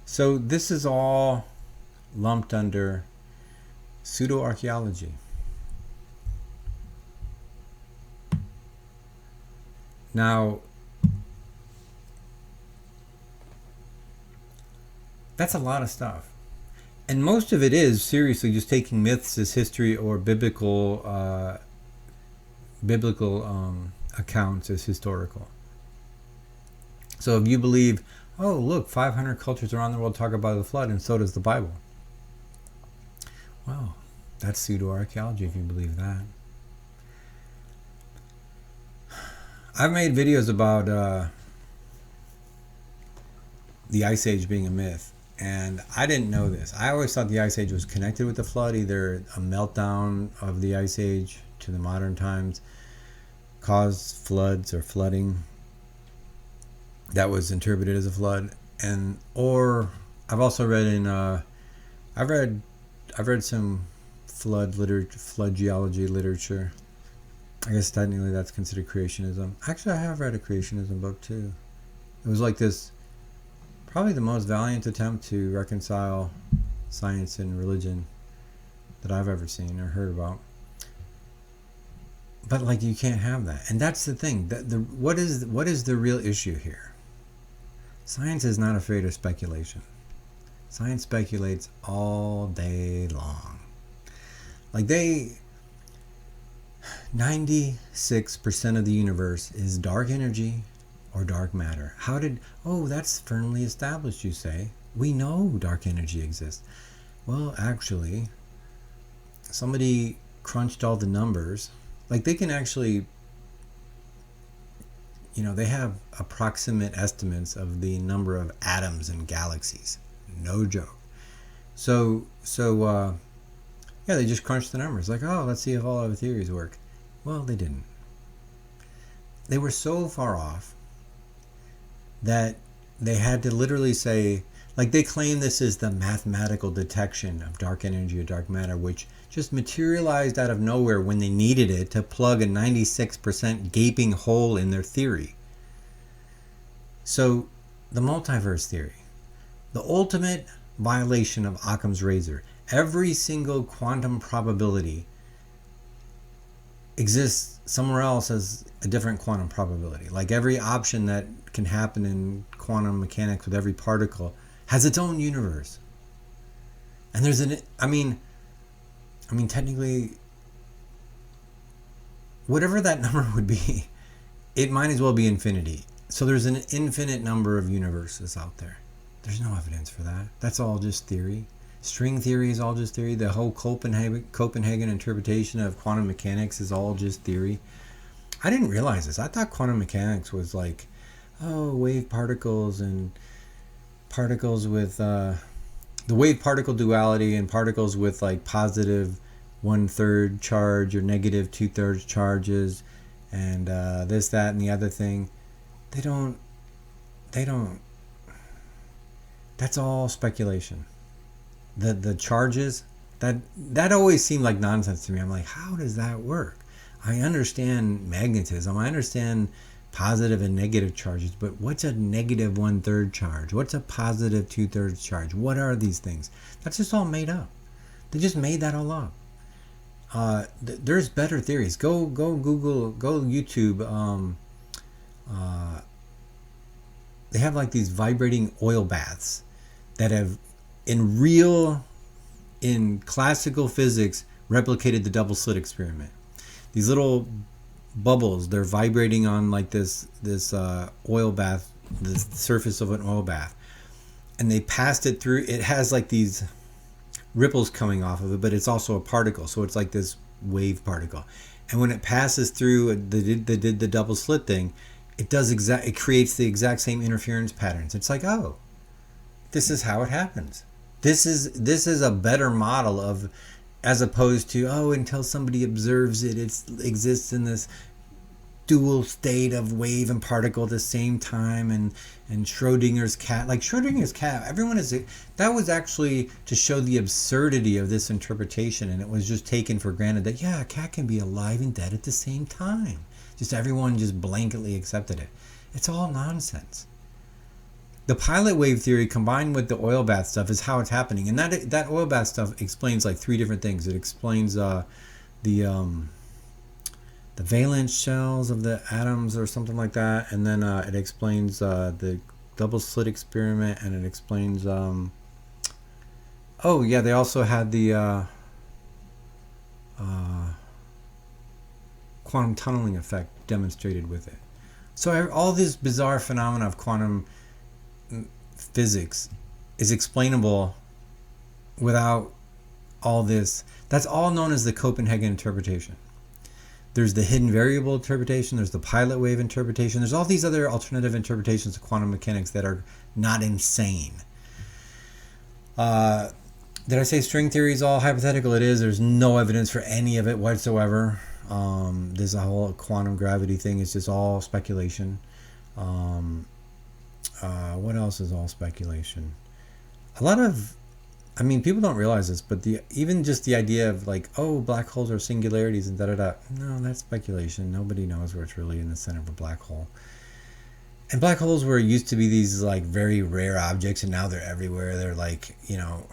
So this is all lumped under pseudoarchaeology. Now, that's a lot of stuff. And most of it is seriously just taking myths as history or biblical accounts as historical. So if you believe, oh look, 500 cultures around the world talk about the flood, and so does the Bible. Well, that's pseudo-archaeology if you believe that. I've made videos about the Ice Age being a myth, and I didn't know this. I always thought the Ice Age was connected with the flood, either a meltdown of the Ice Age to the modern times caused floods or flooding that was interpreted as a flood, and or I've also read in I've read some flood geology literature. I guess technically that's considered creationism. Actually, I have read a creationism book too. It was like this, probably the most valiant attempt to reconcile science and religion that I've ever seen or heard about. But like, you can't have that, and that's the thing. What is the real issue here? Science is not afraid of speculation. Science speculates all day long. Like 96% of the universe is dark energy or dark matter. That's firmly established, you say. We know dark energy exists. Well, actually, somebody crunched all the numbers. Like, they can actually, they have approximate estimates of the number of atoms in galaxies. No joke. So they just crunched the numbers. Like, oh, let's see if all our theories work. Well, they didn't. They were so far off that they had to literally say, like, they claim this is the mathematical detection of dark energy or dark matter, which just materialized out of nowhere when they needed it to plug a 96% gaping hole in their theory. So, the multiverse theory, the ultimate violation of Occam's razor. Every single quantum probability exists somewhere else as a different quantum probability. Like, every option that can happen in quantum mechanics with every particle has its own universe. And there's technically, whatever that number would be, it might as well be infinity. So there's an infinite number of universes out there. There's no evidence for that. That's all just theory. String theory is all just theory. The whole Copenhagen interpretation of quantum mechanics is all just theory. I didn't realize this. I thought quantum mechanics was like, wave particles and particles with the wave particle duality and particles with like positive 1/3 charge or negative 2/3 charges and this, that, and the other thing. They don't. That's all speculation. The charges, that always seemed like nonsense to me. I'm like, how does that work? I understand magnetism. I understand positive and negative charges, but what's a negative 1/3 charge? What's a positive 2/3 charge? What are these things? That's just all made up. They just made that all up. There's better theories. Go Google, go YouTube. They have like these vibrating oil baths that have, in classical physics, replicated the double slit experiment. These little bubbles, they're vibrating on like this oil bath, the surface of an oil bath, and they passed it through. It has like these ripples coming off of it, but it's also a particle, so it's like this wave particle. And when it passes through, they did the double slit thing. It creates the exact same interference patterns. It's like, oh, this is how it happens. This is a better model of, as opposed to, until somebody observes it, it exists in this dual state of wave and particle at the same time, and Schrodinger's cat. Like Schrodinger's cat, that was actually to show the absurdity of this interpretation, and it was just taken for granted that, a cat can be alive and dead at the same time. Just everyone just blanketly accepted it. It's all nonsense. the pilot wave theory combined with the oil bath stuff is how it's happening, and that oil bath stuff explains like three different things. It explains the valence shells of the atoms or something like that, and then it explains the double slit experiment, and it explains oh yeah, they also had the quantum tunneling effect demonstrated with it. So all this bizarre phenomena of quantum physics is explainable without all this. That's all known as the Copenhagen interpretation. There's the hidden variable interpretation, there's the pilot wave interpretation, there's all these other alternative interpretations of quantum mechanics that are not insane. Did I say string theory is all hypothetical? It is. There's no evidence for any of it whatsoever. This whole quantum gravity thing is just all speculation. What else is all speculation? A lot of, I mean, people don't realize this, but even just the idea of like, oh, black holes are singularities and da-da-da. No, that's speculation. Nobody knows where it's really in the center of a black hole. And black holes were used to be these like very rare objects, and now they're everywhere. They're like, you know,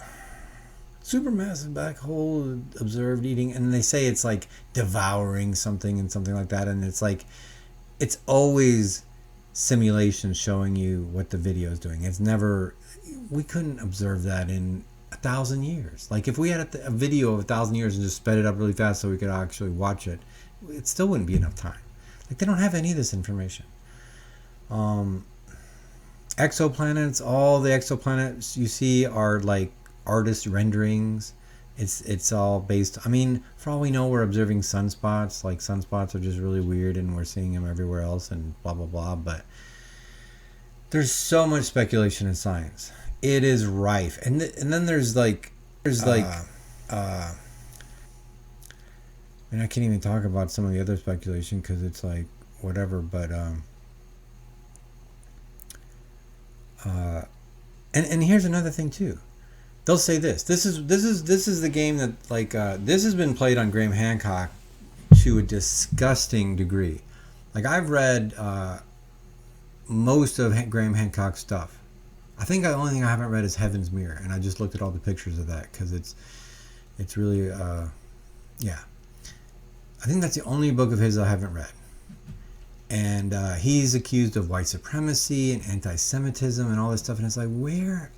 supermassive black hole observed eating, and they say it's like devouring something and something like that. And it's like, it's always simulation showing you what the video is doing. It's never, we couldn't observe that in 1,000 years. Like if we had a video of 1,000 years and just sped it up really fast so we could actually watch it, it still wouldn't be enough time. Like they don't have any of this information. Exoplanets, all the exoplanets you see are like artist renderings. It's all based, I mean, for all we know, we're observing sunspots. Like sunspots are just really weird and we're seeing them everywhere else and blah blah blah, but there's so much speculation in science. It is rife. And then there's like I mean, I can't even talk about some of the other speculation because it's like whatever, but and here's another thing too. They'll say this is the game that like this has been played on Graham Hancock to a disgusting degree. Like I've read most of Graham Hancock's stuff. I think the only thing I haven't read is Heaven's Mirror, and I just looked at all the pictures of that because it's really yeah. I think that's the only book of his I haven't read. And he's accused of white supremacy and anti-Semitism and all this stuff, and it's like, where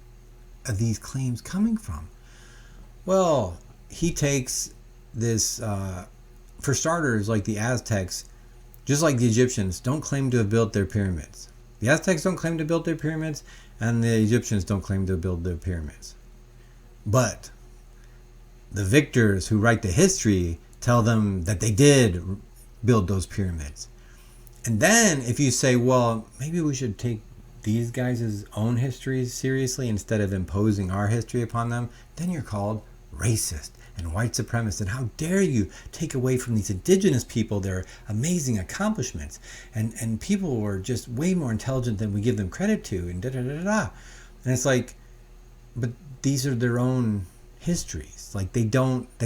are these claims coming from? Well, he takes this, for starters, like the Aztecs, just like the Egyptians, don't claim to have built their pyramids. The Aztecs don't claim to build their pyramids, and the Egyptians don't claim to build their pyramids. But the victors who write the history tell them that they did build those pyramids. And then if you say, well, maybe we should take these guys' own histories seriously instead of imposing our history upon them, then you're called racist and white supremacist. And how dare you take away from these indigenous people their amazing accomplishments, and people who are just way more intelligent than we give them credit to, and da-da-da-da-da. And it's like, but these are their own histories. Like they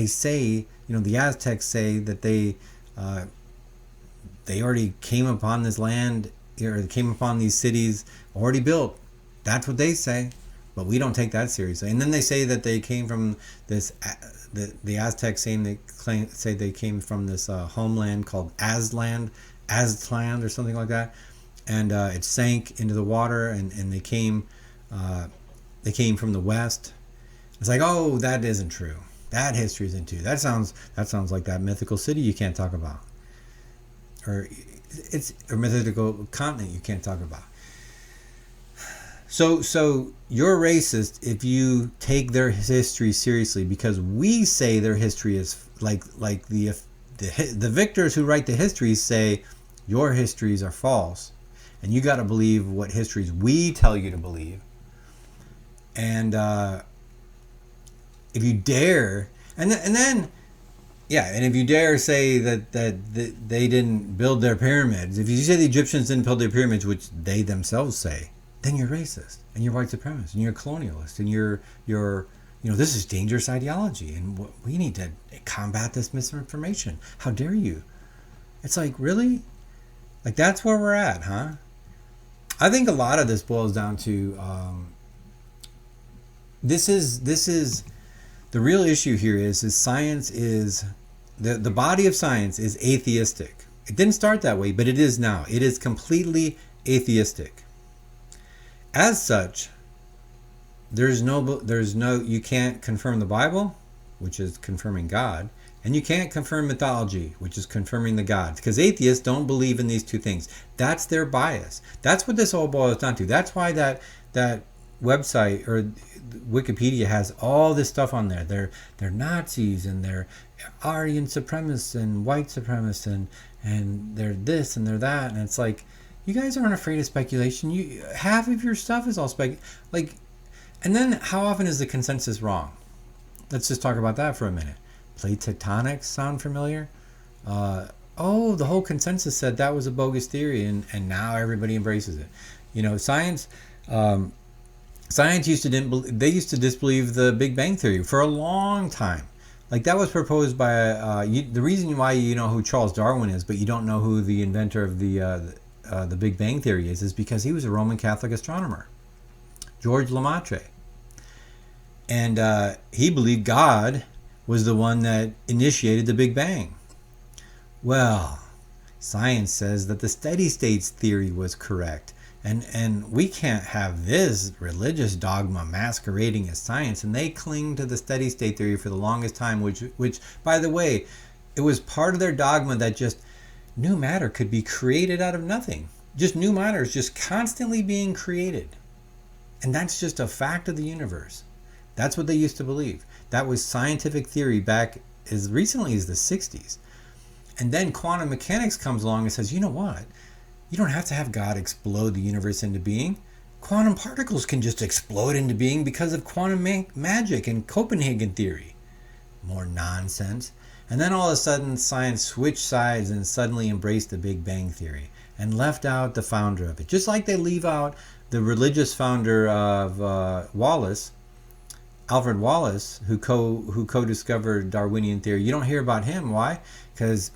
say, you know, the Aztecs say that they already came upon this land, or came upon these cities already built. That's what they say, but we don't take that seriously. And then they say that they came from this, the Aztecs say they came from this homeland called Aztlan or something like that, and it sank into the water, and they came from the west. It's like, oh, that isn't true. That history isn't true. That sounds like that mythical city you can't talk about, or it's a mythical continent you can't talk about. So you're racist if you take their history seriously, because we say their history is like the victors who write the histories say your histories are false, and you got to believe what histories we tell you to believe. And if you dare, and then if you dare say that they didn't build their pyramids, if you say the Egyptians didn't build their pyramids, which they themselves say, then you're racist and you're white supremacist and you're colonialist and you're this is dangerous ideology, and we need to combat this misinformation. How dare you? It's like, really? Like, that's where we're at, huh? I think a lot of this boils down to this is the real issue here is science is the body of science is atheistic. It didn't start that way, but it is now. It is completely atheistic. As such, there's no you can't confirm the Bible, which is confirming God, and you can't confirm mythology, which is confirming the gods, because atheists don't believe in these two things. That's their bias. That's what this all boils down to. That's why that website or Wikipedia has all this stuff on there. They're Nazis and they're Aryan supremacists and white supremacists and they're this and they're that, and it's like, you guys aren't afraid of speculation. You half of your stuff is all like, and then how often is the consensus wrong? Let's just talk about that for a minute. Plate tectonics sound familiar? Oh, the whole consensus said that was a bogus theory, and now everybody embraces it. You know, science used to disbelieve the Big Bang Theory for a long time. Like, that was proposed by the reason why you know who Charles Darwin is, but you don't know who the inventor of the Big Bang Theory is because he was a Roman Catholic astronomer, George Lemaitre, and he believed God was the one that initiated the Big Bang. Well, science says that the steady states theory was correct. And we can't have this religious dogma masquerading as science. And they cling to the steady state theory for the longest time, which by the way, it was part of their dogma that just new matter could be created out of nothing. Just new matter is just constantly being created. And that's just a fact of the universe. That's what they used to believe. That was scientific theory back as recently as the 60s. And then quantum mechanics comes along and says, you know what? You don't have to have God explode the universe into being. Quantum particles can just explode into being because of quantum magic and Copenhagen theory. More nonsense. And then all of a sudden, science switched sides and suddenly embraced the Big Bang Theory and left out the founder of it. Just like they leave out the religious founder of Wallace, Alfred Wallace, who co-discovered Darwinian theory. You don't hear about him. Why? Because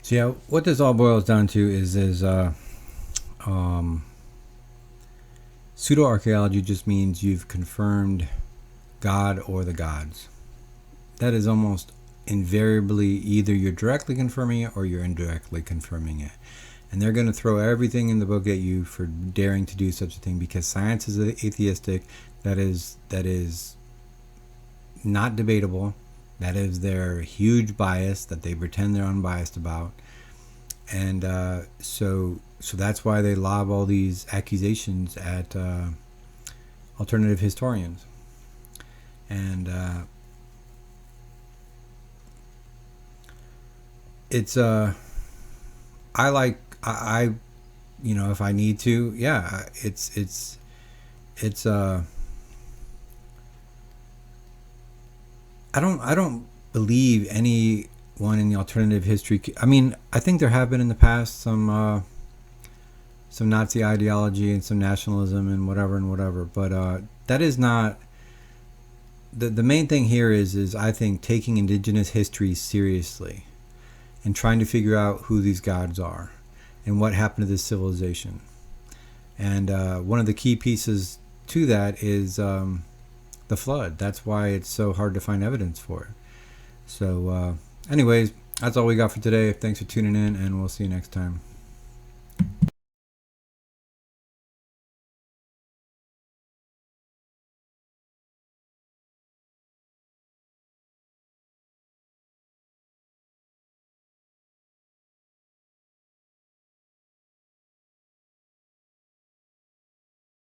so yeah, what this all boils down to is pseudoarchaeology just means you've confirmed God or the gods. That is almost invariably either you're directly confirming it or you're indirectly confirming it. And they're going to throw everything in the book at you for daring to do such a thing because science is atheistic. That is not debatable. That is their huge bias that they pretend they're unbiased about. And so that's why they lob all these accusations at alternative historians. And it's I you know, if I need to, yeah, it's I don't believe anyone in the alternative history. I mean, I think there have been in the past some Nazi ideology and some nationalism and whatever, but that is not the main thing here is I think taking indigenous history seriously and trying to figure out who these gods are and what happened to this civilization. And one of the key pieces to that is the flood. That's why it's so hard to find evidence for it. So anyways, that's all we got for today. Thanks for tuning in, and we'll see you next time.